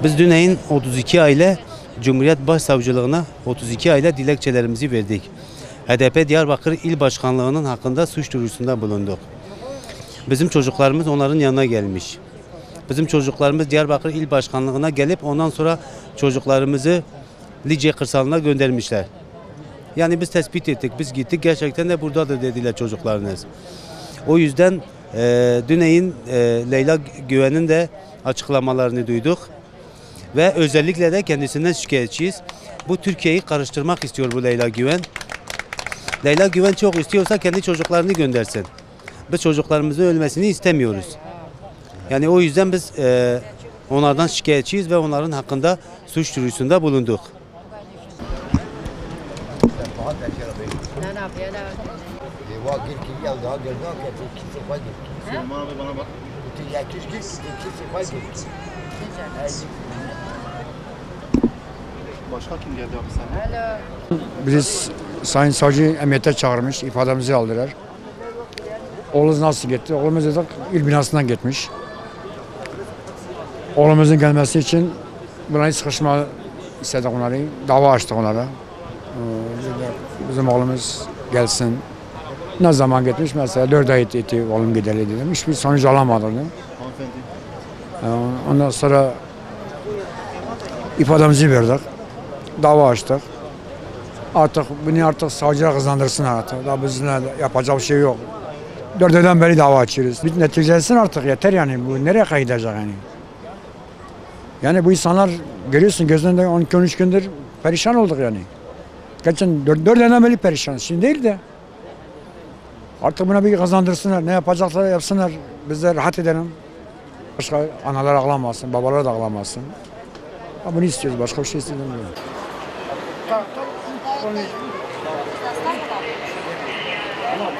Biz Düneyin 32 aile Cumhuriyet Başsavcılığına 32 aile dilekçelerimizi verdik. HDP Diyarbakır İl Başkanlığı'nın hakkında suç duyurusunda bulunduk. Bizim çocuklarımız onların yanına gelmiş. Bizim çocuklarımız Diyarbakır İl Başkanlığı'na gelip ondan sonra çocuklarımızı Lice kırsalına göndermişler. Yani biz tespit ettik, biz gittik, gerçekten de buradadır dediler çocuklarınız. O yüzden Düneyin Leyla Güven'in de açıklamalarını duyduk. Ve özellikle de kendisinden şikayetçiyiz. Bu Türkiye'yi karıştırmak istiyor bu Leyla Güven. Leyla Güven çok istiyorsa kendi çocuklarını göndersin. Biz çocuklarımızın ölmesini istemiyoruz. Yani o yüzden biz onlardan şikayetçiyiz ve onların hakkında suç duyurusunda bulunduk. Başka kim geldi hapishaneye? Biz Sayın Savcı emniyete çağırmış, ifademizi aldılar. Oğlumuz nasıl gitti? Oğlumuz dedik il binasından gitmiş. Oğlumuzun gelmesi için buna sıkışma istedik onları, dava açtık onlara. Bizim oğlumuz gelsin. Ne zaman gitmiş? Mesela 4 ay etti oğlum giderli dedim. Hiçbir sonuç alamadı. Hanımefendi. Ondan sonra ifademizi verdik. Dava açtık. Bunu savcıya kazandırsın artık. Daha bizimle yapacak bir şey yok. 4 aydan beri dava açıyoruz. Bir neticelesin artık yeter yani. Bu nereye kaydedecek yani? Yani bu insanlar görüyorsun gözlerinde 12-13 gündür perişan olduk yani. Geçen 4 aydan beri perişan. Şimdi değil de. Artık buna bir kazandırsınlar. Ne yapacaklar yapsınlar. Biz de rahat edelim. Başka analar ağlamasın, babalar da ağlamasın. Bunu istiyoruz. Başka bir şey istemiyoruz. Ama